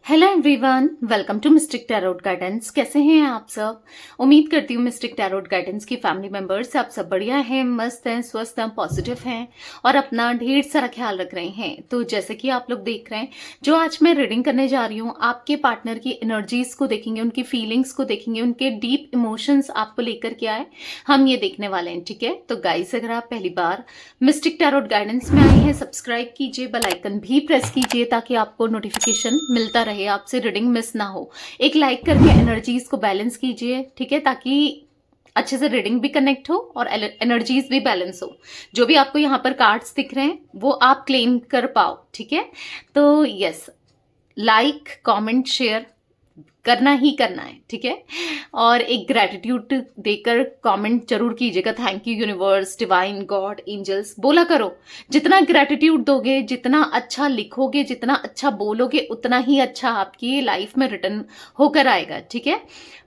Hello everyone, welcome to mystic tarot guidance. कैसे हैं आप सब? उम्मीद करती हूँ मिस्टिक टैरोट गाइडेंस की फैमिली मेंबर्स आप सब बढ़िया हैं, मस्त हैं, स्वस्थ हैं, पॉजिटिव हैं और अपना ढेर सारा ख्याल रख रहे हैं। तो जैसे कि आप लोग देख रहे हैं, जो आज मैं रीडिंग करने जा रही हूँ, आपके पार्टनर की एनर्जीज को देखेंगे, उनकी फीलिंग्स को देखेंगे, उनके डीप इमोशंस आपको लेकर के आए, हम ये देखने वाले हैं। ठीक है, तो गाइस, अगर आप पहली बार मिस्टिक टैरोट गाइडेंस में आए हैं, सब्सक्राइब कीजिए, बेल आइकन भी प्रेस कीजिए ताकि आपको नोटिफिकेशन मिलता रहे, आपसे रीडिंग मिस ना हो। एक लाइक करके एनर्जीज को बैलेंस कीजिए, ठीक है, ताकि अच्छे से रीडिंग भी कनेक्ट हो और एनर्जीज भी बैलेंस हो। जो भी आपको यहाँ पर कार्ड्स दिख रहे हैं वो आप क्लेम कर पाओ। ठीक है, तो यस, लाइक कमेंट शेयर करना ही करना है। ठीक है, और एक ग्रेटिट्यूड देकर कमेंट जरूर कीजिएगा। Thank you universe, divine, god, angels बोला करो। जितना ग्रेटिट्यूड दोगे, जितना अच्छा लिखोगे, जितना अच्छा बोलोगे, उतना ही अच्छा आपकी लाइफ में रिटर्न होकर आएगा। ठीक है,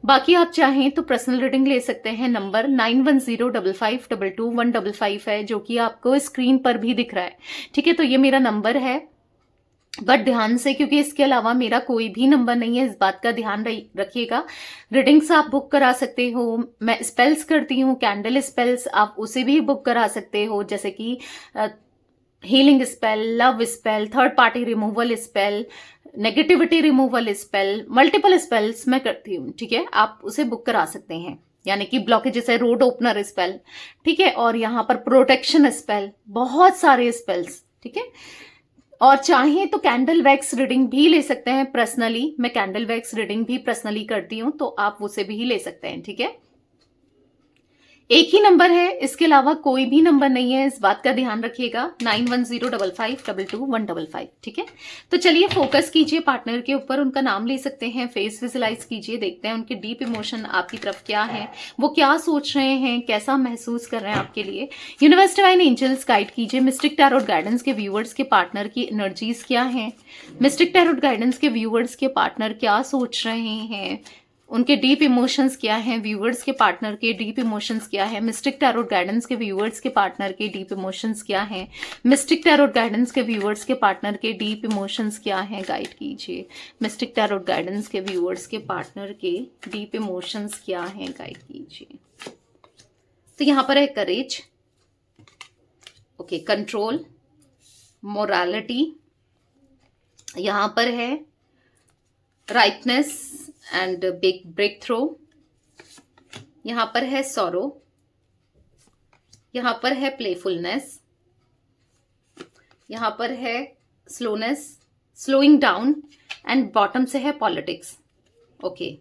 बाकी आप चाहें तो पर्सनल रीडिंग ले सकते हैं। नंबर 9105522155 है, जो कि आपको स्क्रीन पर भी दिख रहा है। ठीक है, तो ये मेरा नंबर है, बट ध्यान से, क्योंकि इसके अलावा मेरा कोई भी नंबर नहीं है, इस बात का ध्यान रखिएगा। रीडिंग्स आप बुक करा सकते हो। मैं स्पेल्स करती हूँ, कैंडल स्पेल्स, आप उसे भी बुक करा सकते हो, जैसे कि healing spell, love spell, third party removal spell, negativity removal spell, multiple spells मैं करती हूँ। ठीक है, आप उसे बुक करा सकते हैं, यानी कि ब्लॉकेज जैसे रोड ओपनर स्पेल। ठीक है, और यहाँ पर प्रोटेक्शन स्पेल, बहुत सारे स्पेल्स। ठीक है, और चाहें तो कैंडल वैक्स रीडिंग भी ले सकते हैं पर्सनली। मैं कैंडल वैक्स रीडिंग भी पर्सनली करती हूं, तो आप उसे भी ले सकते हैं। ठीक है, एक ही नंबर है, इसके अलावा कोई भी नंबर नहीं है, इस बात का ध्यान रखिएगा। 9105522155। ठीक है, तो चलिए फोकस कीजिए पार्टनर के ऊपर, उनका नाम ले सकते हैं, फेस विजुलाइज कीजिए, देखते हैं उनके डीप इमोशन आपकी तरफ क्या है, वो क्या सोच रहे हैं, कैसा महसूस कर रहे हैं आपके लिए। यूनिवर्स, डिवाइन, एंजल्स गाइड कीजिए। मिस्टिक टैरोट गाइडेंस के व्यूअर्स के पार्टनर की एनर्जीज क्या है, मिस्टिक टैरोट गाइडेंस के व्यूअर्स के पार्टनर क्या सोच रहे हैं, उनके डीप इमोशंस क्या हैं, व्यूअर्स के पार्टनर के डीप इमोशंस क्या है, मिस्टिक टैरोट गाइडेंस के व्यूअर्स के पार्टनर के डीप इमोशंस क्या हैं, मिस्टिक टैरोट गाइडेंस के व्यूअर्स के पार्टनर के डीप इमोशंस क्या हैं, गाइड कीजिए। मिस्टिक टैरोट गाइडेंस के व्यूअर्स के पार्टनर के डीप इमोशंस क्या हैं, गाइड कीजिए। तो यहाँ पर है करेज, ओके, कंट्रोल, मोरालिटी, यहाँ पर है rightness and big breakthrough, यहां पर है सॉरो, यहां पर है प्लेफुलनेस, यहां पर है slowness, slowing down, and bottom से है पॉलिटिक्स। ओके,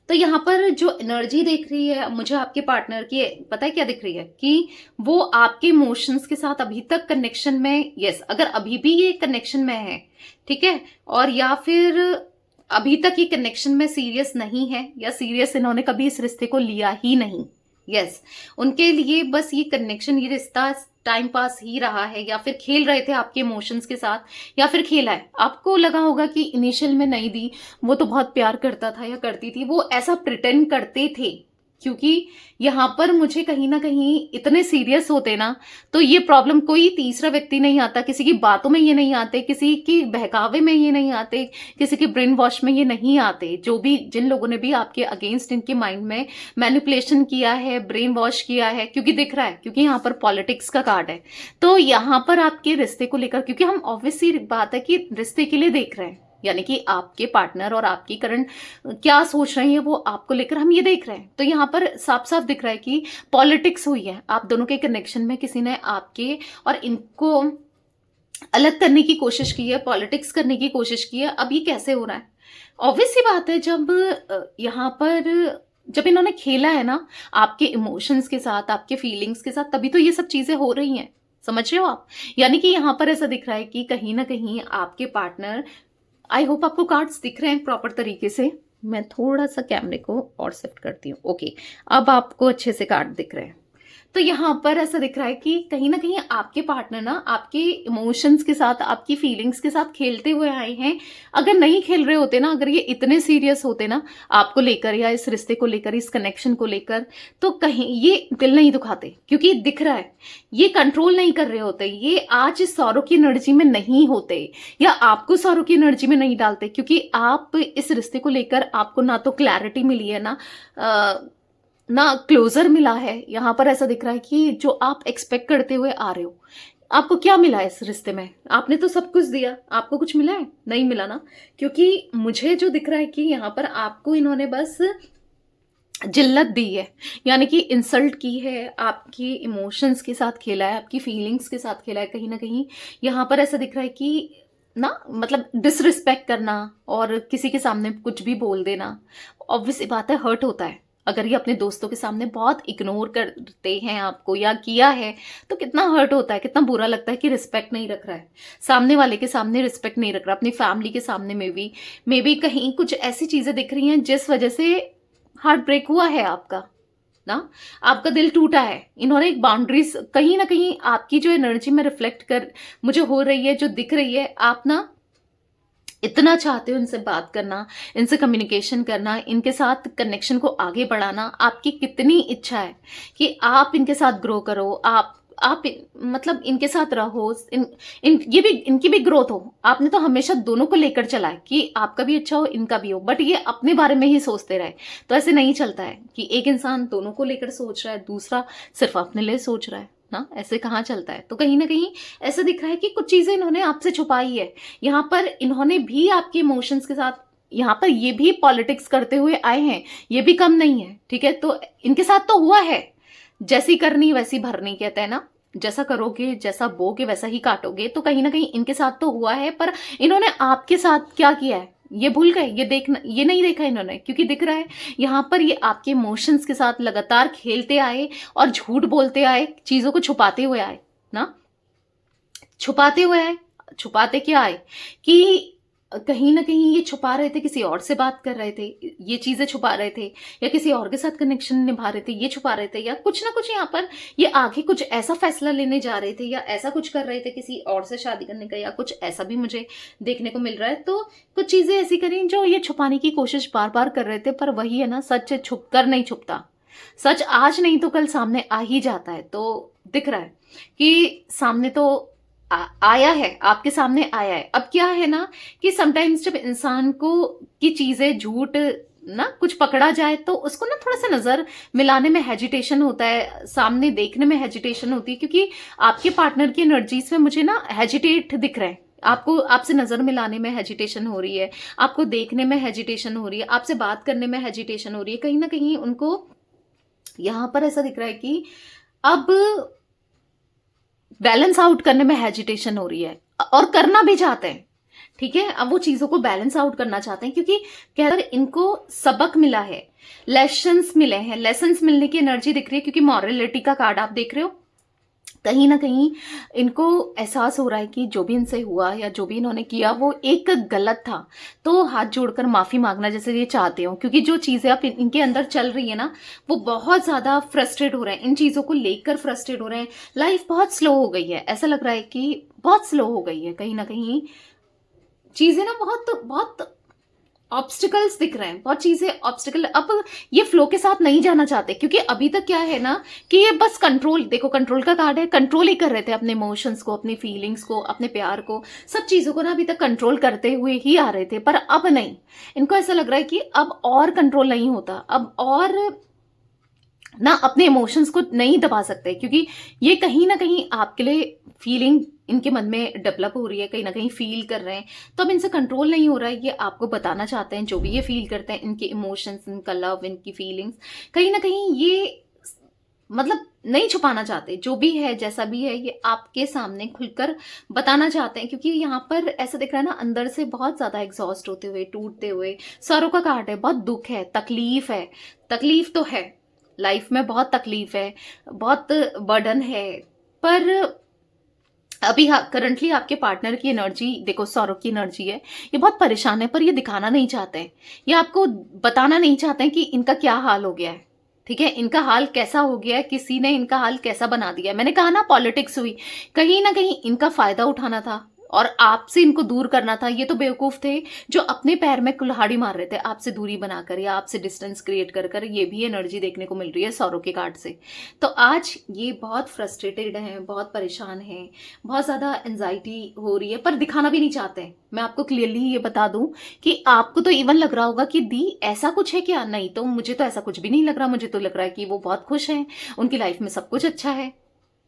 तो यहाँ पर जो एनर्जी देख रही है मुझे आपके पार्टनर की, पता है क्या दिख रही है, कि वो आपके इमोशंस के साथ अभी तक कनेक्शन में, यस, अगर अभी भी ये कनेक्शन में है, ठीक है, और या फिर अभी तक ये कनेक्शन में सीरियस नहीं है, या सीरियस इन्होंने कभी इस रिश्ते को लिया ही नहीं। यस, उनके लिए बस ये कनेक्शन, ये रिश्ता टाइम पास ही रहा है, या फिर खेल रहे थे आपके इमोशंस के साथ, या फिर खेला है। आपको लगा होगा कि इनिशियल में नहीं दी, वो तो बहुत प्यार करता था या करती थी, वो ऐसा प्रिटेंड करते थे, क्योंकि यहां पर मुझे कहीं ना कहीं इतने सीरियस होते ना, तो ये प्रॉब्लम, कोई तीसरा व्यक्ति नहीं आता, किसी की बातों में ये नहीं आते, किसी की बहकावे में ये नहीं आते, किसी के ब्रेन वॉश में ये नहीं आते। जो भी, जिन लोगों ने भी आपके अगेंस्ट इनके माइंड में मैनिपुलेशन किया है, ब्रेन वॉश किया है, क्योंकि दिख रहा है, क्योंकि यहाँ पर पॉलिटिक्स का कार्ड है, तो यहाँ पर आपके रिश्ते को लेकर, क्योंकि हम ऑब्वियसली बात है कि रिश्ते के लिए देख रहे हैं, यानी कि आपके पार्टनर और आपकी करंट क्या सोच रहे हैं वो आपको लेकर हम ये देख रहे हैं। तो यहाँ पर साफ साफ दिख रहा है कि पॉलिटिक्स हुई है आप दोनों के कनेक्शन में, किसी ने आपके और इनको अलग करने की कोशिश की है, पॉलिटिक्स करने की कोशिश की है। अब ये कैसे हो रहा है? ऑब्वियस सी बात है, जब यहाँ पर जब इन्होंने खेला है ना आपके इमोशंस के साथ, आपके फीलिंग्स के साथ, तभी तो ये सब चीजें हो रही हैं। समझ रहे हो आप? यानी कि यहाँ पर ऐसा दिख रहा है कि कहीं ना कहीं आपके पार्टनर, आई होप आपको कार्ड्स दिख रहे हैं प्रॉपर तरीके से। मैं थोड़ा सा कैमरे को और शिफ्ट करती हूँ। ओके, अब आपको अच्छे से कार्ड दिख रहे हैं। तो यहाँ पर ऐसा दिख रहा है कि कहीं ना कहीं आपके पार्टनर ना आपके इमोशंस के साथ, आपकी फीलिंग्स के साथ खेलते हुए आए हैं। अगर नहीं खेल रहे होते ना, अगर ये इतने सीरियस होते ना आपको लेकर या इस रिश्ते को लेकर, इस कनेक्शन को लेकर, तो कहीं ये दिल नहीं दुखाते, क्योंकि दिख रहा है ये कंट्रोल नहीं कर रहे होते, ये आज इस सौरों की एनर्जी में नहीं होते, या आपको सौरों की एनर्जी में नहीं डालते, क्योंकि आप इस रिश्ते को लेकर आपको ना तो क्लैरिटी मिली है ना क्लोजर मिला है। यहाँ पर ऐसा दिख रहा है कि जो आप एक्सपेक्ट करते हुए आ रहे हो, आपको क्या मिला है इस रिश्ते में? आपने तो सब कुछ दिया, आपको कुछ मिला है? नहीं मिला ना। क्योंकि मुझे जो दिख रहा है कि यहाँ पर आपको इन्होंने बस जिल्लत दी है, यानी कि इंसल्ट की है, आपकी इमोशंस के साथ खेला है, आपकी फीलिंग्स के साथ खेला है। कहीं ना कहीं यहाँ पर ऐसा दिख रहा है कि ना, मतलब डिसरिस्पेक्ट करना और किसी के सामने कुछ भी बोल देना, ऑब्वियस सी बात है हर्ट होता है। अगर ये अपने दोस्तों के सामने बहुत इग्नोर करते हैं आपको या किया है, तो कितना हर्ट होता है, कितना बुरा लगता है कि रिस्पेक्ट नहीं रख रहा है, सामने वाले के सामने रिस्पेक्ट नहीं रख रहा, अपनी फैमिली के सामने में भी कहीं कुछ ऐसी चीजें दिख रही हैं जिस वजह से हार्ट ब्रेक हुआ है आपका ना, आपका दिल टूटा है। इन्होंने एक बाउंड्रीज कहीं ना कहीं आपकी जो एनर्जी में रिफ्लेक्ट कर मुझे हो रही है, जो दिख रही है, आप ना इतना चाहते हो इनसे बात करना, इनसे कम्युनिकेशन करना, इनके साथ कनेक्शन को आगे बढ़ाना, आपकी कितनी इच्छा है कि आप इनके साथ ग्रो करो, आप मतलब इनके साथ रहो, ये भी, इनकी भी ग्रोथ हो। आपने तो हमेशा दोनों को लेकर चला है कि आपका भी अच्छा हो, इनका भी हो, बट ये अपने बारे में ही सोचते रहे। तो ऐसे नहीं चलता है कि एक इंसान दोनों को लेकर सोच रहा है, दूसरा सिर्फ अपने लिए सोच रहा है ना, ऐसे कहाँ चलता है। तो कहीं ना कहीं ऐसा दिख रहा है कि कुछ चीजें इन्होंने आपसे छुपाई है। यहाँ पर इन्होंने भी आपके इमोशंस के साथ, यहाँ पर ये भी पॉलिटिक्स करते हुए आए हैं, ये भी कम नहीं है, ठीक है। तो इनके साथ तो हुआ है, जैसी करनी वैसी भरनी, कहते हैं ना, जैसा करोगे, जैसा बोगे वैसा ही काटोगे। तो कहीं ना कहीं इनके साथ तो हुआ है, पर इन्होंने आपके साथ क्या किया है ये भूल गए, ये नहीं देखा इन्होंने, क्योंकि दिख रहा है यहाँ पर ये आपके इमोशंस के साथ लगातार खेलते आए और झूठ बोलते आए, चीजों को छुपाते हुए आए ना, छुपाते क्या आए कि कहीं ना कहीं ये छुपा रहे थे, किसी और से बात कर रहे थे, ये चीजें छुपा रहे थे, या किसी और के साथ कनेक्शन निभा रहे थे, ये छुपा रहे थे, या कुछ ना कुछ यहाँ पर ये आगे कुछ ऐसा फैसला लेने जा रहे थे, या ऐसा कुछ कर रहे थे किसी और से शादी करने का, या कुछ ऐसा भी मुझे देखने को मिल रहा है। तो कुछ चीजें ऐसी करी जो ये छुपाने की कोशिश बार बार कर रहे थे, पर वही है ना, सच छुप कर नहीं छुपता, सच आज नहीं तो कल सामने आ ही जाता है। तो दिख रहा है कि सामने तो आया है, आपके सामने आया है। अब क्या है ना कि समटाइम्स जब इंसान को की चीजें झूठ ना कुछ पकड़ा जाए, तो उसको ना थोड़ा सा नजर मिलाने में हेजिटेशन होता है, सामने देखने में हेजिटेशन होती है, क्योंकि आपके पार्टनर की एनर्जीज में मुझे ना हेजिटेट दिख रहे हैं। आपको आपसे नजर मिलाने में हेजिटेशन हो रही है, आपको देखने में हेजिटेशन हो रही है, आपसे बात करने में हेजिटेशन हो रही है। कहीं ना कहीं उनको यहां पर ऐसा दिख रहा है कि अब बैलेंस आउट करने में हेजिटेशन हो रही है, और करना भी चाहते हैं, ठीक है। अब वो चीजों को बैलेंस आउट करना चाहते हैं, क्योंकि कहकर इनको सबक मिला है, लेसन्स मिले हैं, लेसन्स मिलने की एनर्जी दिख रही है, क्योंकि मॉरलिटी का कार्ड आप देख रहे हो। कहीं ना कहीं इनको एहसास हो रहा है कि जो भी इनसे हुआ या जो भी इन्होंने किया वो एक गलत था, तो हाथ जोड़कर माफी मांगना जैसे ये चाहते हो, क्योंकि जो चीजें अब इनके अंदर चल रही है ना, वो बहुत ज्यादा फ्रस्ट्रेट हो रहे हैं, इन चीजों को लेकर फ्रस्ट्रेट हो रहे हैं। लाइफ बहुत स्लो हो गई है, ऐसा लग रहा है कि बहुत स्लो हो गई है, कहीं ना कहीं चीजें ना बहुत बहुत ऑब्स्टिकल्स दिख रहे हैं, बहुत चीजें ऑब्स्टिकल। अब ये फ्लो के साथ नहीं जाना चाहते, क्योंकि अभी तक क्या है ना कि ये बस कंट्रोल, देखो कंट्रोल का कार्ड है, कंट्रोल ही कर रहे थे अपने इमोशंस को, अपनी फीलिंग्स को, अपने प्यार को, सब चीजों को ना अभी तक कंट्रोल करते हुए ही आ रहे थे। पर अब नहीं, इनको ऐसा लग रहा है कि अब और कंट्रोल नहीं होता, अब और ना अपने इमोशंस को नहीं दबा सकते, क्योंकि ये कहीं ना कहीं आपके लिए फीलिंग इनके मन में डेवलप हो रही है, कहीं ना कहीं फील कर रहे हैं, तो अब इनसे कंट्रोल नहीं हो रहा है। ये आपको बताना चाहते हैं जो भी ये फील करते हैं, इनके इमोशंस, इनका लव, इनकी फीलिंग्स, कहीं ना कहीं ये मतलब नहीं छुपाना चाहते, जो भी है जैसा भी है ये आपके सामने खुलकर बताना चाहते हैं, क्योंकि यहाँ पर ऐसा दिख रहा है ना, अंदर से बहुत ज्यादा एग्जॉस्ट होते हुए, टूटते हुए, सरों का कार्ड है, बहुत दुख है, तकलीफ है, तकलीफ तो है, लाइफ में बहुत तकलीफ है, बहुत बर्डन है। पर अभी करंटली आपके पार्टनर की एनर्जी देखो, सौरभ की एनर्जी है, ये बहुत परेशान है, पर ये दिखाना नहीं चाहते हैं, ये आपको बताना नहीं चाहते हैं कि इनका क्या हाल हो गया है ठीक है, इनका हाल कैसा हो गया है, किसी ने इनका हाल कैसा बना दिया है। मैंने कहा ना पॉलिटिक्स हुई, कहीं ना कहीं इनका फायदा उठाना था और आपसे इनको दूर करना था। ये तो बेवकूफ थे जो अपने पैर में कुल्हाड़ी मार रहे थे आपसे दूरी बनाकर या आपसे डिस्टेंस क्रिएट कर कर। ये भी एनर्जी देखने को मिल रही है सौरों के कार्ड से। तो आज ये बहुत फ्रस्ट्रेटेड हैं, बहुत परेशान हैं, बहुत ज्यादा एंजाइटी हो रही है, पर दिखाना भी नहीं चाहते। मैं आपको क्लियरली ये बता दूं कि आपको तो इवन लग रहा होगा कि दी ऐसा कुछ है क्या, नहीं तो मुझे तो ऐसा कुछ भी नहीं लग रहा। मुझे तो लग रहा है कि वो बहुत खुश हैं, उनकी लाइफ में सब कुछ अच्छा है।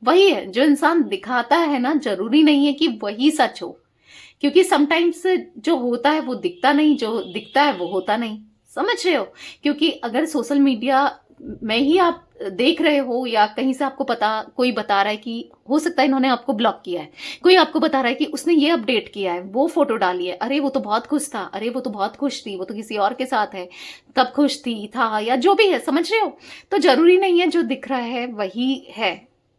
वही है जो इंसान दिखाता है ना, जरूरी नहीं है कि वही सच हो, क्योंकि समटाइम्स जो होता है वो दिखता नहीं, जो दिखता है वो होता नहीं। समझ रहे हो? क्योंकि अगर सोशल मीडिया में ही आप देख रहे हो या कहीं से आपको पता, कोई बता रहा है कि हो सकता है इन्होंने आपको ब्लॉक किया है, कोई आपको बता रहा है कि उसने ये अपडेट किया है, वो फोटो डाली है, अरे वो तो बहुत खुश था, अरे वो तो बहुत खुश थी, वो तो किसी और के साथ है, कब खुश थी था, या जो भी है, समझ रहे हो? तो जरूरी नहीं है जो दिख रहा है वही है।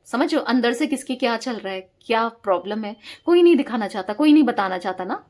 समझो अंदर से किसके क्या चल रहा है, क्या प्रॉब्लम है, कोई नहीं दिखाना चाहता, कोई नहीं बताना चाहता ना,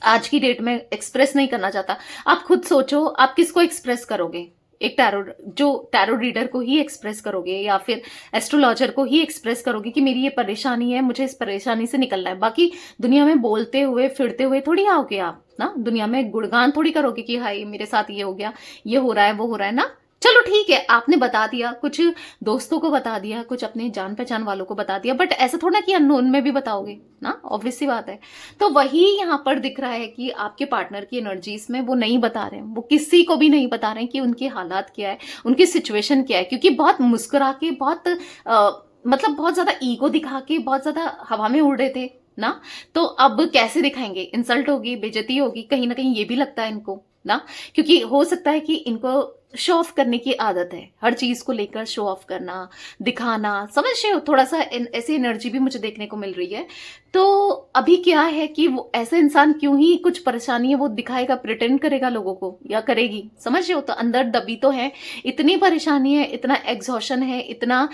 आज की डेट में एक्सप्रेस नहीं करना चाहता। आप खुद सोचो, आप किसको एक्सप्रेस करोगे? एक टैरो रीडर को ही एक्सप्रेस करोगे या फिर एस्ट्रोलॉजर को ही एक्सप्रेस करोगे कि मेरी ये परेशानी है, मुझे इस परेशानी से निकलना है। बाकी दुनिया में बोलते हुए फिरते हुए थोड़ी आओगे आप ना, दुनिया में गुणगान थोड़ी करोगे कि हाय मेरे साथ ये हो गया, ये हो रहा है, वो हो रहा है ना। चलो ठीक है, आपने बता दिया, कुछ दोस्तों को बता दिया, कुछ अपने जान पहचान वालों को बता दिया, बट ऐसा थोड़ा कि अननोन में भी बताओगे ना, ऑब्वियस सी बात है। तो वही यहाँ पर दिख रहा है कि आपके पार्टनर की एनर्जीज में वो नहीं बता रहे हैं, वो किसी को भी नहीं बता रहे हैं कि उनके हालात क्या है, उनकी सिचुएशन क्या है, क्योंकि बहुत मुस्कुरा के, बहुत मतलब बहुत ज्यादा ईगो दिखा के बहुत ज्यादा हवा में उड़ रहे थे ना। तो अब कैसे दिखाएंगे? इंसल्ट होगी, बेइज्जती होगी, कहीं ना कहीं ये भी लगता है इनको ना, क्योंकि हो सकता है कि इनको शो ऑफ करने की आदत है, हर चीज को लेकर शो ऑफ करना, दिखाना। समझ रहे हो? थोड़ा सा ऐसी एनर्जी भी मुझे देखने को मिल रही है। तो अभी क्या है कि वो ऐसे इंसान क्यों ही कुछ परेशानी है वो दिखाएगा, प्रिटेंड करेगा लोगों को, या करेगी। समझ रहे हो? तो अंदर दबी तो है, इतनी परेशानी है, इतना एग्जॉशन है, इतना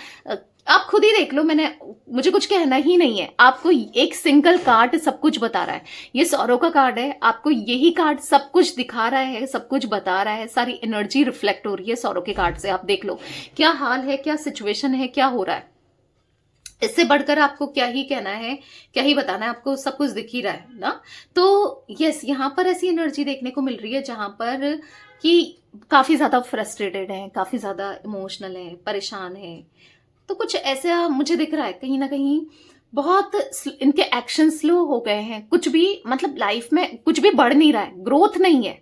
आप खुद ही देख लो। मुझे कुछ कहना ही नहीं है, आपको एक सिंगल कार्ड सब कुछ बता रहा है। ये सौरों का कार्ड है, आपको यही कार्ड सब कुछ दिखा रहा है, सब कुछ बता रहा है, सारी एनर्जी रिफ्लेक्ट हो रही है सौरों के कार्ड से। आप देख लो क्या हाल है, क्या सिचुएशन है, क्या हो रहा है। इससे बढ़कर आपको क्या ही कहना है, क्या ही बताना है, आपको सब कुछ दिख ही रहा है ना। तो यस, यहाँ पर ऐसी एनर्जी देखने को मिल रही है जहां पर कि काफी ज्यादा फ्रस्ट्रेटेड है, काफी ज्यादा इमोशनल है, परेशान है। तो कुछ ऐसा मुझे दिख रहा है, कहीं ना कहीं बहुत इनके एक्शन स्लो हो गए हैं, कुछ भी मतलब लाइफ में कुछ भी बढ़ नहीं रहा है, ग्रोथ नहीं है।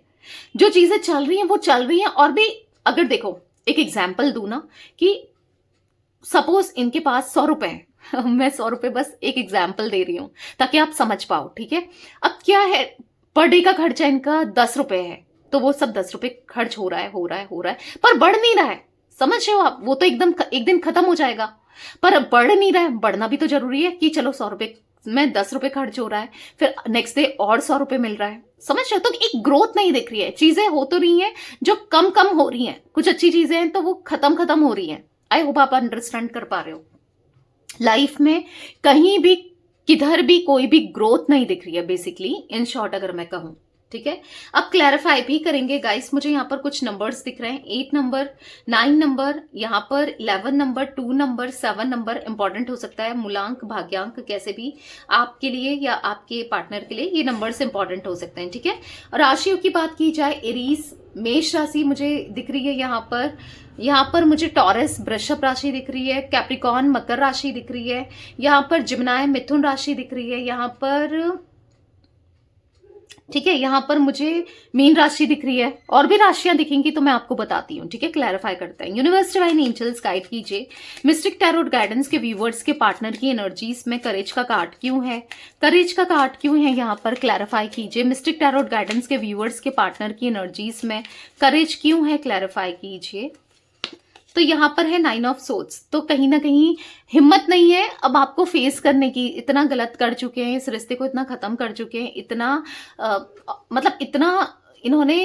जो चीजें चल रही हैं वो चल रही हैं। और भी अगर देखो, एक एग्जाम्पल दूं ना, कि सपोज इनके पास 100 रुपए है मैं 100 रुपए बस एक एग्जाम्पल दे रही हूं ताकि आप समझ पाओ, ठीक है। अब क्या है, पर डे का खर्चा इनका 10 रुपए है, तो वो सब 10 रुपए खर्च हो रहा है, हो रहा है, हो रहा है, पर बढ़ नहीं रहा है। समझ रहे हो आप? वो तो एकदम एक दिन खत्म हो जाएगा, पर बढ़ नहीं रहा है। बढ़ना भी तो जरूरी है कि चलो 100 रुपए में 10 रुपए खर्च हो रहा है, फिर नेक्स्ट डे और 100 रुपए मिल रहा है। समझ रहे हो? तो एक ग्रोथ नहीं दिख रही है, चीजें हो तो रही हैं, जो कम कम हो रही हैं, कुछ अच्छी चीजें हैं तो वो खत्म खत्म हो रही हैं। आई होप आप अंडरस्टैंड कर पा रहे हो। लाइफ में कहीं भी किधर भी कोई भी ग्रोथ नहीं दिख रही है, बेसिकली इन शॉर्ट अगर मैं कहूं, ठीक है। अब क्लैरिफाई भी करेंगे गाइस। मुझे यहाँ पर कुछ नंबर्स दिख रहे हैं, 8 नंबर, 9 नंबर, यहाँ पर 11 नंबर, 2 नंबर, 7 नंबर इंपॉर्टेंट हो सकता है। मूलांक, भाग्यांक, कैसे भी आपके लिए या आपके पार्टनर के लिए ये नंबर्स इंपॉर्टेंट हो सकते हैं, ठीक है। राशियों की बात की जाए, एरीज मेष राशि मुझे दिख रही है यहाँ पर मुझे टॉरस वृषभ राशि दिख रही है, कैप्रिकॉर्न मकर राशि दिख रही है, यहाँ पर जिम्नाय मिथुन राशि दिख रही है, यहाँ पर ठीक है, यहाँ पर मुझे मीन राशि दिख रही है। और भी राशियां दिखेंगी तो मैं आपको बताती हूँ, ठीक है। क्लैरिफाई करते हैं। यूनिवर्स डिवाइन एंजल्स गाइड कीजिए मिस्टिक टैरोट गाइडेंस के व्यूवर्स के पार्टनर की एनर्जीज में करेज का कार्ड क्यों है, करेज का कार्ड क्यों है, यहाँ पर क्लैरिफाई कीजिए। मिस्टिक टैरोट गाइडेंस के व्यूवर्स के पार्टनर की एनर्जीज में करेज क्यों है, क्लैरिफाई कीजिए। तो यहाँ पर है 9 ऑफ सोर्ड्स, तो कहीं ना कहीं हिम्मत नहीं है अब आपको फेस करने की। इतना गलत कर चुके हैं, इस रिश्ते को इतना खत्म कर चुके हैं, इतना मतलब इतना इन्होंने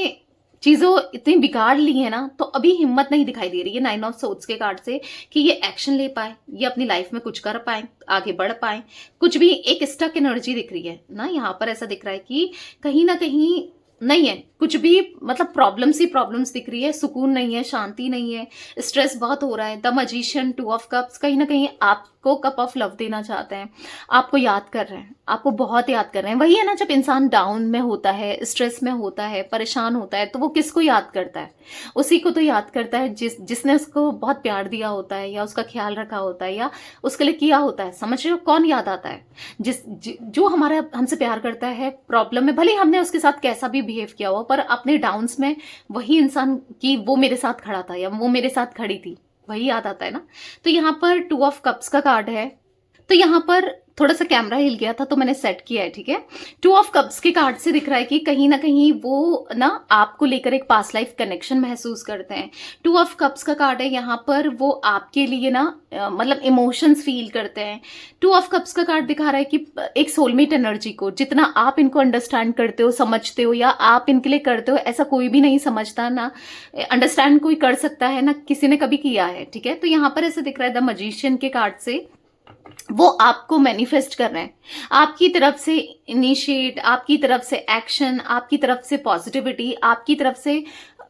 चीजों इतनी बिगाड़ ली है ना, तो अभी हिम्मत नहीं दिखाई दे रही है 9 ऑफ सोर्ड्स के कार्ड से कि ये एक्शन ले पाए, ये अपनी लाइफ में कुछ कर पाए, आगे बढ़ पाए। कुछ भी एक स्टक एनर्जी दिख रही है ना, यहाँ पर ऐसा दिख रहा है कि कहीं ना कहीं नहीं है कुछ भी, मतलब प्रॉब्लम्स ही प्रॉब्लम्स दिख रही है, सुकून नहीं है, शांति नहीं है, स्ट्रेस बहुत हो रहा है। द मजिशियन, 2 ऑफ कप्स, कहीं ना कहीं आपको कप ऑफ लव देना चाहते हैं, आपको याद कर रहे हैं, आपको बहुत याद कर रहे हैं। वही है ना, जब इंसान डाउन में होता है, स्ट्रेस में होता है, परेशान होता है, तो वो किसको याद करता है? उसी को तो याद करता है जिसने उसको बहुत प्यार दिया होता है, या उसका ख्याल रखा होता है, या उसके लिए किया होता है। समझ रहे हो? कौन याद आता है? जो हमारा हमसे प्यार करता है, प्रॉब्लम में भले हमने उसके साथ कैसा भी बिहेव किया हो, पर अपने डाउन्स में वही इंसान की वो मेरे साथ खड़ा था या वो मेरे साथ खड़ी थी, वही याद आता है ना। तो यहाँ पर 2 ऑफ कप्स का कार्ड है। तो यहाँ पर थोड़ा सा कैमरा हिल गया था तो मैंने सेट किया है, ठीक है। 2 ऑफ कप्स के कार्ड से दिख रहा है कि कहीं ना कहीं वो ना आपको लेकर एक पास्ट लाइफ कनेक्शन महसूस करते हैं। 2 ऑफ कप्स का कार्ड है यहाँ पर, वो आपके लिए ना मतलब इमोशंस फील करते हैं। 2 ऑफ कप्स का कार्ड दिखा रहा है कि एक सोलमेट एनर्जी को जितना आप इनको अंडरस्टैंड करते हो, समझते हो, या आप इनके लिए करते हो, ऐसा कोई भी नहीं समझता ना। अंडरस्टैंड कोई कर सकता है ना किसी ने कभी किया है, ठीक है। तो यहाँ पर ऐसे दिख रहा है द मजिशियन के कार्ड से वो आपको मैनिफेस्ट कर रहे हैं, आपकी तरफ से इनिशिएट, आपकी तरफ से एक्शन, आपकी तरफ से पॉजिटिविटी, आपकी तरफ से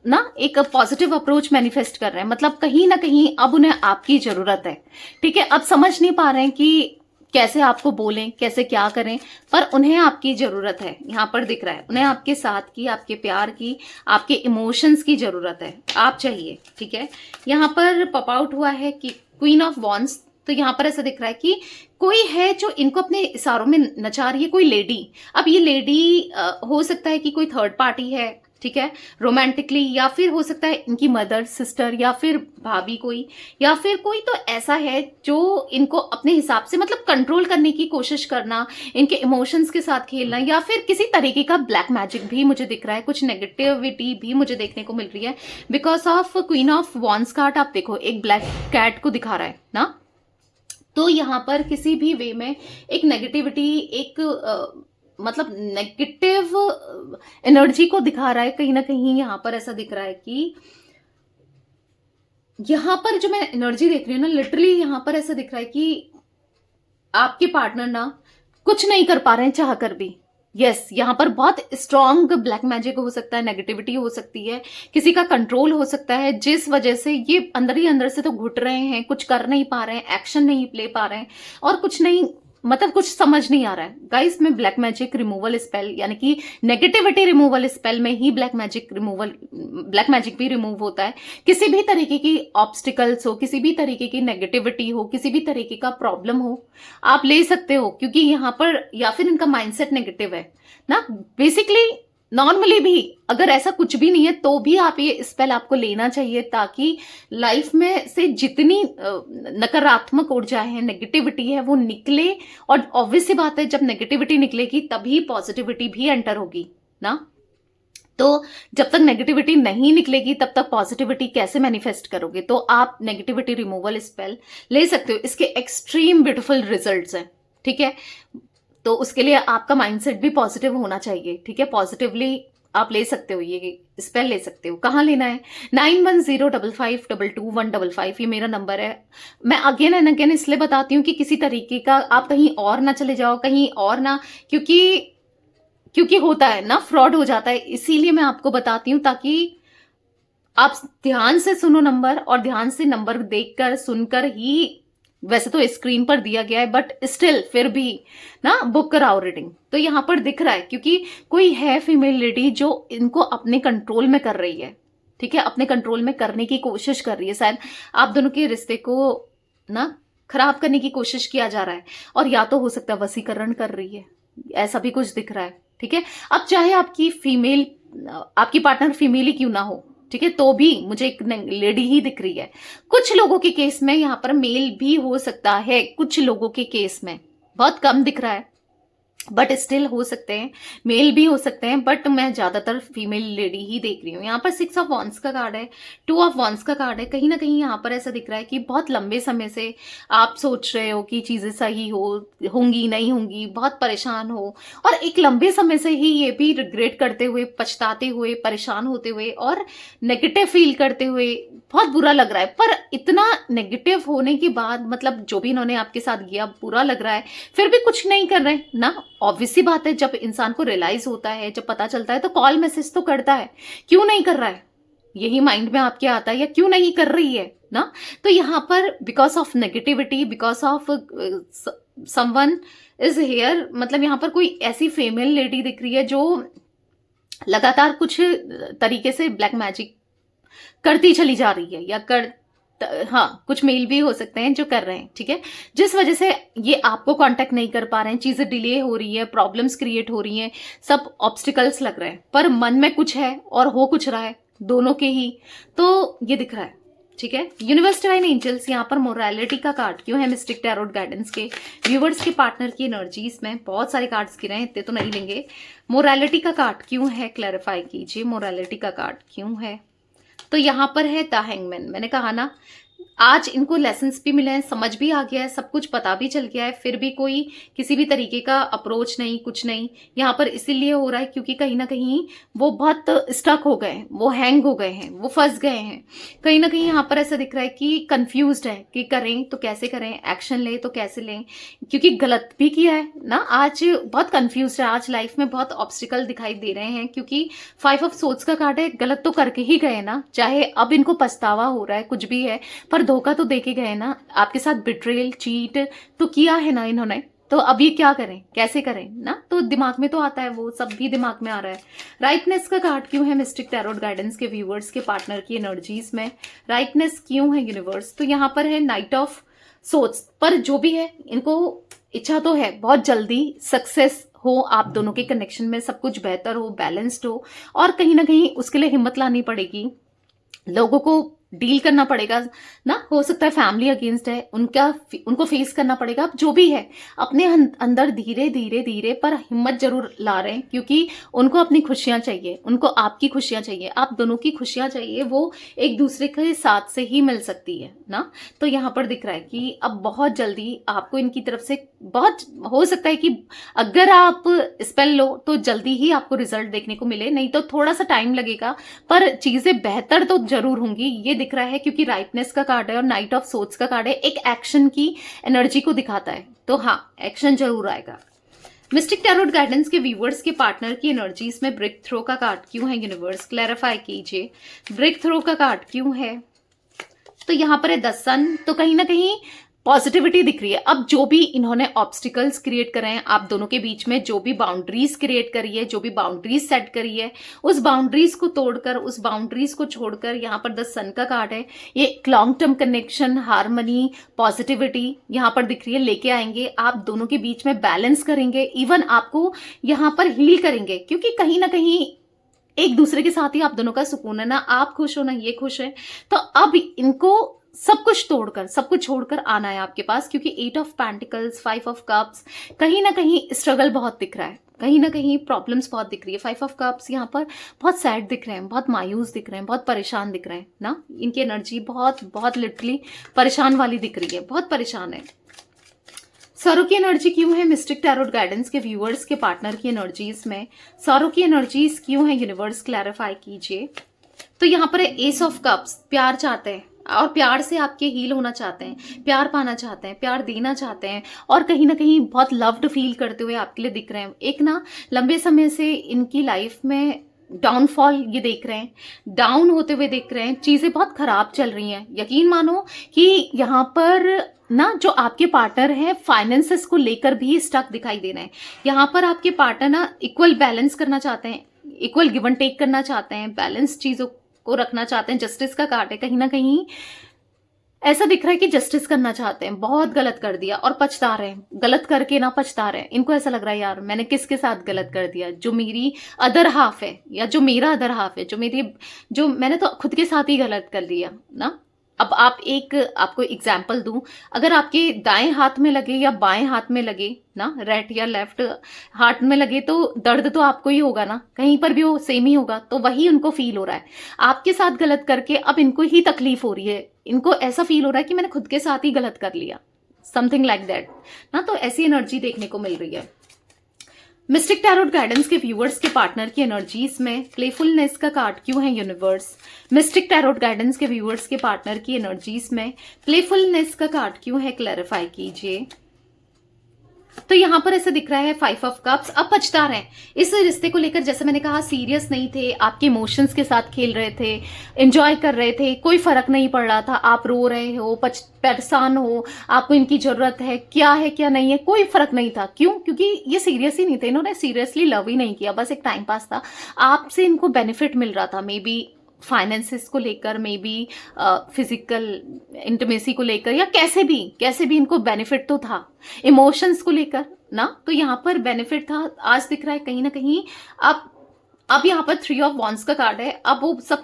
ना एक पॉजिटिव अप्रोच मैनिफेस्ट कर रहे हैं। मतलब कहीं ना कहीं अब उन्हें आपकी जरूरत है, ठीक है। अब समझ नहीं पा रहे हैं कि कैसे आपको बोलें, कैसे क्या करें, पर उन्हें आपकी जरूरत है। यहाँ पर दिख रहा है उन्हें आपके साथ की, आपके प्यार की, आपके इमोशंस की जरूरत है, आप चाहिए, ठीक है। यहाँ पर पॉप आउट हुआ है कि क्वीन ऑफ वॉन्ड्स। तो यहाँ पर ऐसा दिख रहा है कि कोई है जो इनको अपने इशारों में नचा रही है, कोई लेडी। अब ये लेडी हो सकता है कि कोई थर्ड पार्टी है, ठीक है, रोमांटिकली, या फिर हो सकता है इनकी मदर, सिस्टर, या फिर भाभी कोई, या फिर कोई तो ऐसा है जो इनको अपने हिसाब से मतलब कंट्रोल करने की कोशिश करना, इनके इमोशंस के साथ खेलना, या फिर किसी तरीके का ब्लैक मैजिक भी मुझे दिख रहा है, कुछ नेगेटिविटी भी मुझे देखने को मिल रही है because of queen of wands card. आप देखो एक ब्लैक कैट को दिखा रहा है ना। तो यहाँ पर किसी भी वे में एक नेगेटिविटी, एक मतलब नेगेटिव एनर्जी को दिखा रहा है कहीं ना कहीं। यहाँ पर ऐसा दिख रहा है कि यहाँ पर जो मैं एनर्जी देख रही हूँ ना, लिटरली यहाँ पर ऐसा दिख रहा है कि आपके पार्टनर ना कुछ नहीं कर पा रहे हैं चाह कर भी। यस, यहाँ पर बहुत स्ट्रांग ब्लैक मैजिक हो सकता है, नेगेटिविटी हो सकती है, किसी का कंट्रोल हो सकता है, जिस वजह से ये अंदर ही अंदर से तो घुट रहे हैं, कुछ कर नहीं पा रहे हैं, एक्शन नहीं ले पा रहे हैं, और कुछ नहीं, मतलब कुछ समझ नहीं आ रहा है। गाइस, में ब्लैक मैजिक रिमूवल स्पेल, यानी कि नेगेटिविटी रिमूवल स्पेल में ही ब्लैक मैजिक भी रिमूव होता है। किसी भी तरीके की ऑब्स्टिकल्स हो, किसी भी तरीके की नेगेटिविटी हो, किसी भी तरीके का प्रॉब्लम हो, आप ले सकते हो, क्योंकि यहाँ पर या फिर इनका माइंडसेट नेगेटिव है ना। बेसिकली नॉर्मली भी अगर ऐसा कुछ भी नहीं है तो भी आप ये स्पेल आपको लेना चाहिए, ताकि लाइफ में से जितनी नकारात्मक ऊर्जा है, नेगेटिविटी है, वो निकले। और ऑब्वियस सी बात है, जब नेगेटिविटी निकलेगी तभी पॉजिटिविटी भी एंटर होगी ना। तो जब तक नेगेटिविटी नहीं निकलेगी तब तक पॉजिटिविटी कैसे मैनिफेस्ट करोगे? तो आप नेगेटिविटी रिमूवल स्पेल ले सकते हो, इसके एक्सट्रीम ब्यूटीफुल रिजल्ट्स हैं, ठीक है। तो उसके लिए आपका माइंडसेट भी पॉजिटिव होना चाहिए, ठीक है। पॉजिटिवली आप ले सकते हो, ये स्पेल ले सकते हो। कहाँ लेना है? 9105522155, ये मेरा नंबर है। मैं अगेन एंड अगेन इसलिए बताती हूँ कि किसी तरीके का आप कहीं और ना चले जाओ, कहीं और ना, क्योंकि होता है ना, फ्रॉड हो जाता है, इसीलिए मैं आपको बताती हूँ, ताकि आप ध्यान से सुनो नंबर, और ध्यान से नंबर देखकर सुनकर ही, वैसे तो स्क्रीन पर दिया गया है बट स्टिल फिर भी ना बुक कराओ रीडिंग। तो यहाँ पर दिख रहा है क्योंकि कोई है फीमेल लेडी जो इनको अपने कंट्रोल में कर रही है, ठीक है, अपने कंट्रोल में करने की कोशिश कर रही है। शायद आप दोनों के रिश्ते को ना खराब करने की कोशिश किया जा रहा है, और या तो हो सकता है वसीकरण कर रही है, ऐसा भी कुछ दिख रहा है, ठीक है। अब चाहे आपकी पार्टनर फीमेल ही क्यों ना हो, ठीक है, तो भी मुझे एक लेडी ही दिख रही है। कुछ लोगों के केस में यहाँ पर मेल भी हो सकता है, कुछ लोगों के केस में बहुत कम दिख रहा है, बट स्टिल हो सकते हैं, मेल भी हो सकते हैं, बट मैं ज्यादातर फीमेल लेडी ही देख रही हूँ। यहाँ पर 6 ऑफ वॉन्ड्स का कार्ड है, 2 ऑफ वॉन्ड्स का कार्ड है। कहीं ना कहीं यहाँ पर ऐसा दिख रहा है कि बहुत लंबे समय से आप सोच रहे हो कि चीजें सही होंगी नहीं होंगी, बहुत परेशान हो, और एक लंबे समय से ही ये भी रिग्रेट करते हुए, पछताते हुए, परेशान होते हुए और नेगेटिव फील करते हुए बहुत बुरा लग रहा है। पर इतना नेगेटिव होने के बाद, मतलब जो भी इन्होंने आपके साथ किया बुरा लग रहा है, फिर भी कुछ नहीं कर रहे ना, ऑब्वियस सी बात है, जब इंसान को रियलाइज होता है, जब पता चलता है तो कॉल मैसेज तो करता है। क्यों नहीं कर रहा है, यही माइंड में आपके आता है, या क्यों नहीं कर रही है ना। तो यहाँ पर because of negativity, because of someone is here, मतलब यहाँ पर कोई ऐसी फीमेल लेडी दिख रही है जो लगातार कुछ तरीके से ब्लैक मैजिक करती चली जा रही है, या हाँ, कुछ मेल भी हो सकते हैं जो कर रहे हैं, ठीक है, जिस वजह से ये आपको कांटेक्ट नहीं कर पा रहे हैं, चीजें डिले हो रही है, प्रॉब्लम्स क्रिएट हो रही हैं, सब ऑब्स्टिकल्स लग रहे हैं, पर मन में कुछ है और हो कुछ रहा है, दोनों के ही, तो ये दिख रहा है, ठीक है। यूनिवर्स डिवाइन एंजल्स यहाँ पर मोरालिटी का कार्ड क्यों है मिस्टिक टैरोट गाइडेंस के व्यूवर्स के पार्टनर की एनर्जीज में, बहुत सारे कार्ड्स गिरे हैं, इतने तो नहीं लेंगे। मोरालिटी का कार्ड क्यों है, क्लैरिफाई कीजिए, मोरालिटी का कार्ड क्यों है। तो यहाँ पर है द हैंगमैन। मैंने कहा ना, आज इनको लेसन्स भी मिले हैं, समझ भी आ गया है, सब कुछ पता भी चल गया है, फिर भी कोई किसी भी तरीके का अप्रोच नहीं, कुछ नहीं। यहाँ पर इसीलिए हो रहा है क्योंकि कहीं ना कहीं वो बहुत स्टक हो गए हैं, वो हैंग हो गए हैं, वो फंस गए हैं कहीं ना कहीं। यहाँ पर ऐसा दिख रहा है कि कंफ्यूज्ड है कि करें तो कैसे करें, एक्शन लें तो कैसे लें, क्योंकि गलत भी किया है ना। आज बहुत कंफ्यूज है, आज लाइफ में बहुत ऑब्स्टिकल दिखाई दे रहे हैं, क्योंकि 5 ऑफ सोर्ड्स का कार्ड है, गलत तो करके ही गए ना, चाहे अब इनको पछतावा हो रहा है, कुछ भी है, पर धोखा तो देके गए ना, आपके साथ बिट्रेल, चीट तो किया है ना इन्होंने, तो अब ये क्या करें, कैसे करें ना। तो दिमाग में तो आता है, वो सब भी दिमाग में आ रहा है। राइटनेस का कार्ड क्यों है मिस्टिक टैरोट गाइडेंस के व्यूवर्स के पार्टनर की एनर्जीज में, राइटनेस क्यों है यूनिवर्स। तो यहाँ पर है नाइट ऑफ सोर्ड्स, पर जो भी है इनको इच्छा तो है बहुत जल्दी सक्सेस हो, आप दोनों के कनेक्शन में सब कुछ बेहतर हो, बैलेंस्ड हो, और कहीं ना कहीं उसके लिए हिम्मत लानी पड़ेगी, लोगों को डील करना पड़ेगा ना। हो सकता है फैमिली अगेंस्ट है, उनको फेस करना पड़ेगा। अब जो भी है अपने अंदर धीरे धीरे धीरे पर हिम्मत जरूर ला रहे हैं, क्योंकि उनको अपनी खुशियां चाहिए, उनको आपकी खुशियां चाहिए, आप दोनों की खुशियां चाहिए, वो एक दूसरे के साथ से ही मिल सकती है ना। तो यहाँ पर दिख रहा है कि अब बहुत जल्दी आपको इनकी तरफ से, बहुत हो सकता है कि अगर आप स्पेल लो तो जल्दी ही आपको रिजल्ट देखने को मिले, नहीं तो थोड़ा सा टाइम लगेगा, पर चीजें बेहतर तो जरूर होंगी, ये दिख रहा है। क्योंकि राइटनेस का कार्ड है और नाइट ऑफ सोर्ड्स का कार्ड है, एक एक्शन की एनर्जी को दिखाता है, तो हाँ, एक्शन जरूर आएगा। मिस्टिक टैरोट गाइडेंस के व्यूवर्स के पार्टनर की एनर्जीज में ब्रेक थ्रो का कार्ड क्यों है यूनिवर्स, क्लैरिफाई कीजिए, ब्रेक थ्रो का कार्ड क्यों है। तो यहाँ पर है द सन, तो कहीं ना कहीं पॉजिटिविटी दिख रही है। अब जो भी इन्होंने ऑब्स्टिकल्स क्रिएट करे हैं आप दोनों के बीच में, जो भी बाउंड्रीज क्रिएट करी है, जो भी बाउंड्रीज सेट करी है, उस बाउंड्रीज को तोड़कर, उस बाउंड्रीज को छोड़कर, यहाँ पर द सन का कार्ड है, ये एक long term connection, harmony, positivity यहाँ पर दिख रही है, लेके आएंगे, आप दोनों के बीच में बैलेंस करेंगे, इवन आपको यहाँ पर हील करेंगे, क्योंकि कहीं ना कहीं एक दूसरे के साथ ही आप दोनों का सुकून है ना, आप खुश हो ना ये खुश है। तो अब इनको सब कुछ तोड़कर, सब कुछ छोड़कर आना है आपके पास, क्योंकि 8 ऑफ पेंटिकल्स, 5 ऑफ कप्स, कहीं ना कहीं स्ट्रगल बहुत दिख रहा है, कहीं ना कहीं प्रॉब्लम्स बहुत दिख रही है। 5 ऑफ कप्स यहाँ पर बहुत सैड दिख रहे हैं, बहुत मायूस दिख रहे हैं, बहुत परेशान दिख रहे हैं ना। इनकी एनर्जी बहुत बहुत लिटरली परेशान वाली दिख रही है, बहुत परेशान है। सौरों की एनर्जी क्यों है मिस्टिक टैरोट गाइडेंस के व्यूअर्स के पार्टनर की एनर्जीज में, सौरों की एनर्जीज क्यों है यूनिवर्स, क्लैरिफाई कीजिए। तो यहाँ पर है एस ऑफ कप्स, प्यार चाहते हैं और प्यार से आपके हील होना चाहते हैं, प्यार पाना चाहते हैं, प्यार देना चाहते हैं, और कहीं ना कहीं बहुत लव्ड फील करते हुए आपके लिए दिख रहे हैं। एक ना लंबे समय से इनकी लाइफ में डाउनफॉल ये देख रहे हैं, डाउन होते हुए देख रहे हैं, चीजें बहुत खराब चल रही हैं। यकीन मानो कि यहाँ पर ना जो आपके पार्टनर है फाइनेंसेस को लेकर भी स्टक दिखाई दे रहे हैं। यहाँ पर आपके पार्टनर ना इक्वल बैलेंस करना चाहते हैं, इक्वल गिव एंड टेक करना चाहते हैं, बैलेंस चीजों को रखना चाहते हैं। जस्टिस का कार्ड है, कहीं ना कहीं ऐसा दिख रहा है कि जस्टिस करना चाहते हैं, बहुत गलत कर दिया और पछता रहे हैं, गलत करके ना पछता रहे हैं। इनको ऐसा लग रहा है यार मैंने किसके साथ गलत कर दिया, जो मेरी अदर हाफ है या जो मेरा अदर हाफ है, जो मैंने तो खुद के साथ ही गलत कर लिया ना। अब आपको एग्जाम्पल दूं, अगर आपके दाएं हाथ में लगे या बाएं हाथ में लगे ना, राइट या लेफ्ट हाथ में लगे, तो दर्द तो आपको ही होगा ना, कहीं पर भी वो सेम ही होगा। तो वही उनको फील हो रहा है आपके साथ गलत करके, अब इनको ही तकलीफ हो रही है, इनको ऐसा फील हो रहा है कि मैंने खुद के साथ ही गलत कर लिया, समथिंग लाइक दैट ना। तो ऐसी एनर्जी देखने को मिल रही है। मिस्टिक टैरोट गाइडेंस के व्यूवर्स के पार्टनर की एनर्जीज में प्लेफुलनेस का कार्ड क्यों है यूनिवर्स, मिस्टिक टैरोट गाइडेंस के व्यूवर्स के पार्टनर की एनर्जीज में प्लेफुलनेस का कार्ड क्यों है, क्लैरिफाई कीजिए। तो यहाँ पर ऐसे दिख रहा है 5 ऑफ कप्स। अब पछता रहे हैं इस रिश्ते को लेकर। जैसे मैंने कहा, सीरियस नहीं थे, आपके इमोशंस के साथ खेल रहे थे, एंजॉय कर रहे थे, कोई फर्क नहीं पड़ रहा था। आप रो रहे हो, परेशान हो, आपको इनकी जरूरत है क्या नहीं है, कोई फर्क नहीं था। क्यों? क्योंकि ये सीरियस ही नहीं थे, इन्होंने सीरियसली लव ही नहीं किया, बस एक टाइम पास था। आपसे इनको बेनिफिट मिल रहा था, मे बी फाइनेंसिस को लेकर, मे बी फिजिकल इंटीमेसी को लेकर, या कैसे भी इनको बेनिफिट तो था। इमोशंस को लेकर ना, तो यहाँ पर बेनिफिट था। आज दिख रहा है कहीं ना कहीं अब यहाँ पर 3 ऑफ वॉन्ड्स का कार्ड है। अब वो सब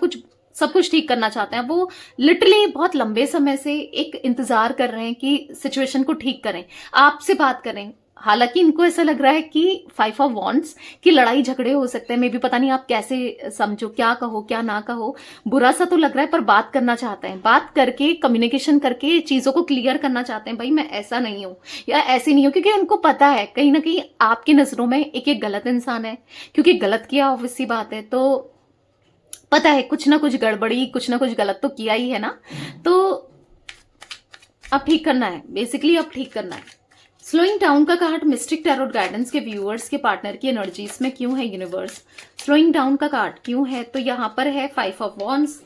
कुछ ठीक करना चाहते हैं। वो लिटरली बहुत लंबे समय से एक इंतजार कर रहे हैं कि सिचुएशन को ठीक करें, आपसे बात करें। हालांकि इनको ऐसा लग रहा है कि 5 ऑफ वॉन्ड्स की लड़ाई झगड़े हो सकते हैं, मे भी, पता नहीं आप कैसे समझो, क्या कहो क्या ना कहो, बुरा सा तो लग रहा है, पर बात करना चाहते हैं। बात करके, कम्युनिकेशन करके चीजों को क्लियर करना चाहते हैं। भाई मैं ऐसा नहीं हूं या ऐसी नहीं हूं, क्योंकि उनको पता है कहीं ना कहीं आपकी नजरों में एक गलत इंसान है, क्योंकि गलत किया ऑब्वियस सी बात है। तो पता है कुछ ना कुछ गड़बड़ी, कुछ ना कुछ गलत तो किया ही है ना। तो अब ठीक करना है, बेसिकली अब ठीक करना है। स्लोइंग डाउन का कार्ड मिस्टिक टैरोट गाइडेंस के व्यूअर्स के पार्टनर की एनर्जीज में क्यों है यूनिवर्स? स्लोइंग डाउन का कार्ड क्यों है? तो यहाँ पर है 5 ऑफ वॉन्ड्स।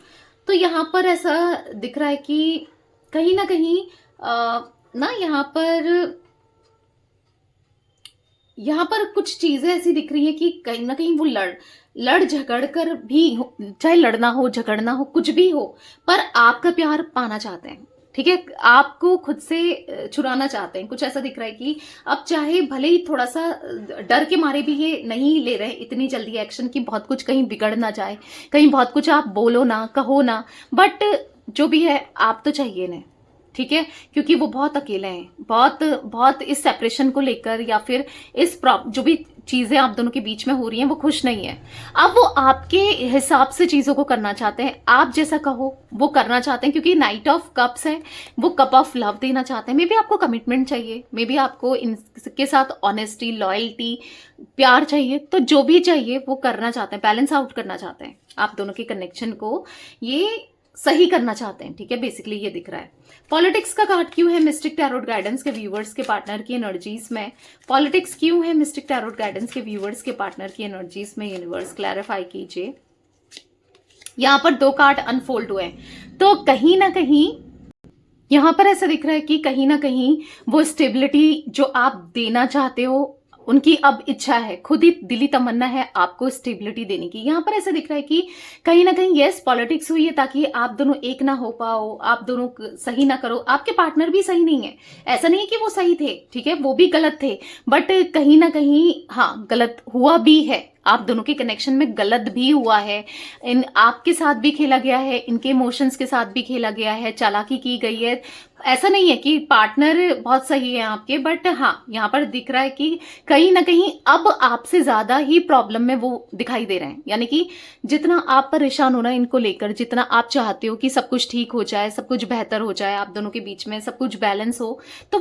तो यहाँ पर ऐसा दिख रहा है कि कहीं ना कहीं ना यहाँ पर कुछ चीजें ऐसी दिख रही है कि कहीं ना कहीं वो लड़ झगड़ कर भी, चाहे लड़ना हो, झगड़ना हो, कुछ भी हो, पर आपका प्यार पाना चाहते हैं। ठीक है, आपको खुद से चुराना चाहते हैं, कुछ ऐसा दिख रहा है कि अब चाहे भले ही थोड़ा सा डर के मारे भी ये नहीं ले रहे इतनी जल्दी एक्शन की, बहुत कुछ कहीं बिगड़ ना जाए, कहीं बहुत कुछ आप बोलो ना, कहो ना, बट जो भी है आप तो चाहिए ना। ठीक है, क्योंकि वो बहुत अकेले हैं, बहुत इस सेपरेशन को लेकर, या फिर इस जो भी चीजें आप दोनों के बीच में हो रही हैं वो खुश नहीं है। अब वो आपके हिसाब से चीजों को करना चाहते हैं, आप जैसा कहो वो करना चाहते हैं, क्योंकि नाइट ऑफ कप्स है, वो कप ऑफ लव देना चाहते हैं। मे बी आपको कमिटमेंट चाहिए, मे बी आपको इनके साथ ऑनेस्टी, लॉयल्टी, प्यार चाहिए, तो जो भी चाहिए वो करना चाहते हैं, बैलेंस आउट करना चाहते हैं, आप दोनों के कनेक्शन को ये सही करना चाहते हैं। ठीक है, बेसिकली ये दिख रहा है। पॉलिटिक्स का कार्ड क्यों है मिस्टिक टैरोट गाइडेंस के व्यूअर्स के पार्टनर की एनर्जीज में? पॉलिटिक्स क्यों है मिस्टिक टैरोट गाइडेंस के व्यूअर्स के पार्टनर की एनर्जीज में? यूनिवर्स क्लैरिफाई कीजिए। यहां पर 2 कार्ड अनफोल्ड हुए, तो कहीं ना कहीं यहां पर ऐसा दिख रहा है कि कहीं ना कहीं वो स्टेबिलिटी जो आप देना चाहते हो, उनकी अब इच्छा है, खुद ही दिली तमन्ना है आपको स्टेबिलिटी देने की। यहां पर ऐसा दिख रहा है कि कहीं ना कहीं यस पॉलिटिक्स हुई है ताकि आप दोनों एक ना हो पाओ, आप दोनों सही ना करो। आपके पार्टनर भी सही नहीं है, ऐसा नहीं है कि वो सही थे, ठीक है, वो भी गलत थे, बट कहीं ना कहीं हाँ गलत हुआ भी है, आप दोनों के कनेक्शन में गलत भी हुआ है। इन आपके साथ भी खेला गया है, इनके इमोशंस के साथ भी खेला गया है, चालाकी की गई है। ऐसा नहीं है कि पार्टनर बहुत सही है आपके, बट हाँ यहाँ पर दिख रहा है कि कहीं ना कहीं अब आपसे ज्यादा ही प्रॉब्लम में वो दिखाई दे रहे हैं। यानी कि जितना आप परेशान हो ना इनको लेकर, जितना आप चाहते हो कि सब कुछ ठीक हो जाए, सब कुछ बेहतर हो जाए, आप दोनों के बीच में सब कुछ बैलेंस हो, तो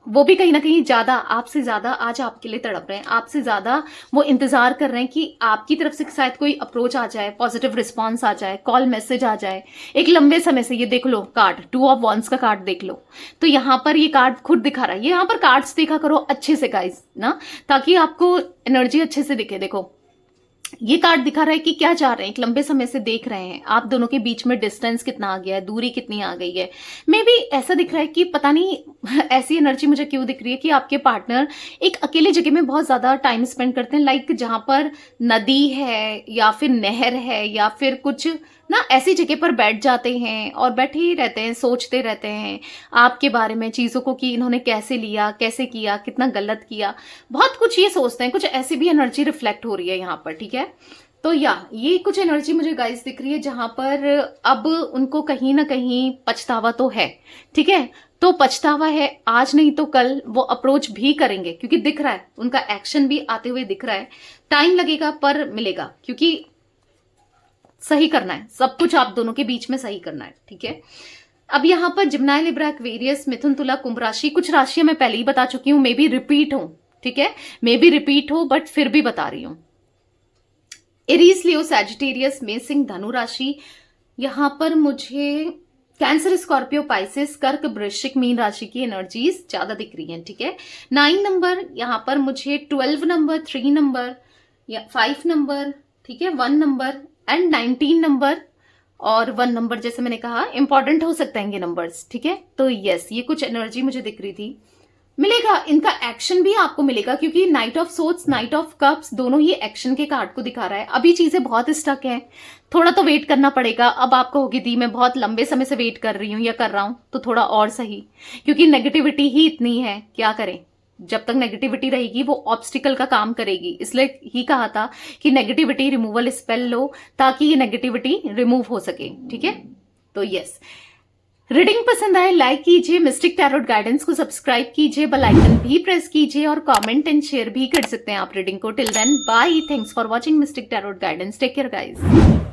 वो भी कहीं ना कहीं ज्यादा, आपसे ज्यादा आज आपके लिए तड़प रहे हैं, आपसे ज्यादा वो इंतजार कर रहे हैं कि आपकी तरफ से शायद कोई अप्रोच आ जाए, पॉजिटिव रिस्पांस आ जाए, कॉल मैसेज आ जाए एक लंबे समय से। ये देख लो कार्ड 2 ऑफ वॉन्ड्स का कार्ड देख लो, तो यहां पर ये कार्ड खुद दिखा रहा है। ये यहां पर कार्ड्स देखा करो अच्छे से गाइस ना, ताकि आपको एनर्जी अच्छे से दिखे। देखो ये कार्ड दिखा रहा है कि क्या चाह रहे हैं, एक लंबे समय से देख रहे हैं, आप दोनों के बीच में डिस्टेंस कितना आ गया है, दूरी कितनी आ गई है। मे बी ऐसा दिख रहा है कि पता नहीं ऐसी एनर्जी मुझे क्यों दिख रही है कि आपके पार्टनर एक अकेले जगह में बहुत ज्यादा टाइम स्पेंड करते हैं, लाइक जहां पर नदी है या फिर नहर है या फिर कुछ ना ऐसी जगह पर बैठ जाते हैं और बैठे ही रहते हैं, सोचते रहते हैं आपके बारे में, चीजों को कि इन्होंने कैसे लिया, कैसे किया, कितना गलत किया, बहुत कुछ ये सोचते हैं। कुछ ऐसी भी एनर्जी रिफ्लेक्ट हो रही है यहाँ पर। ठीक है, तो ये कुछ एनर्जी मुझे गाइस दिख रही है जहां पर अब उनको कहीं ना कहीं पछतावा तो है। ठीक है, तो पछतावा है, आज नहीं तो कल वो अप्रोच भी करेंगे, क्योंकि दिख रहा है उनका एक्शन भी आते हुए दिख रहा है। टाइम लगेगा पर मिलेगा, क्योंकि सही करना है, सब कुछ आप दोनों के बीच में सही करना है। ठीक है, अब यहाँ पर जिम्नाई, लिब्रा, एक्वेरियस, मिथुन, तुला, कुंभ राशि, कुछ राशियां मैं पहले ही बता चुकी हूं, मे बी रिपीट हो। ठीक है, मे बी रिपीट हो, बट फिर भी बता रही हूं। एरीज, लियो, सैजिटेरियस, मेष, सिंह, धनु राशि, यहां पर मुझे कैंसर, स्कॉर्पियो, पाइसेस, कर्क, वृश्चिक, मीन राशि की एनर्जीज ज्यादा दिख रही हैं, ठीक है। 9 नंबर, यहाँ पर मुझे 12 नंबर, 3 नंबर या 5 नंबर, ठीक है, 1 नंबर एंड 19 नंबर और 1 नंबर, जैसे मैंने कहा इंपॉर्टेंट हो सकता है ये नंबर्स, ठीक है। तो यस, ये कुछ एनर्जी मुझे दिख रही थी। मिलेगा, इनका एक्शन भी आपको मिलेगा, क्योंकि night of swords, night of cups दोनों ही एक्शन के कार्ड को दिखा रहा है। अभी चीजें बहुत स्टक हैं, थोड़ा तो वेट करना पड़ेगा। अब आप कहोगे दी मैं बहुत लंबे समय से वेट कर रही हूँ या कर रहा हूं, तो थोड़ा और सही, क्योंकि नेगेटिविटी ही इतनी है, क्या करें। जब तक नेगेटिविटी रहेगी वो ऑब्स्टिकल का काम करेगी, इसलिए ही कहा था कि नेगेटिविटी रिमूवल स्पेल लो ताकि ये नेगेटिविटी रिमूव हो सके, ठीक है। तो यस, रीडिंग पसंद आए लाइक कीजिए, मिस्टिक टैरोट गाइडेंस को सब्सक्राइब कीजिए, बेल आइकन भी प्रेस कीजिए और कमेंट एंड शेयर भी कर सकते हैं आप रीडिंग को। Till then bye, thanks for watching mystic tarot guidance, take care guys.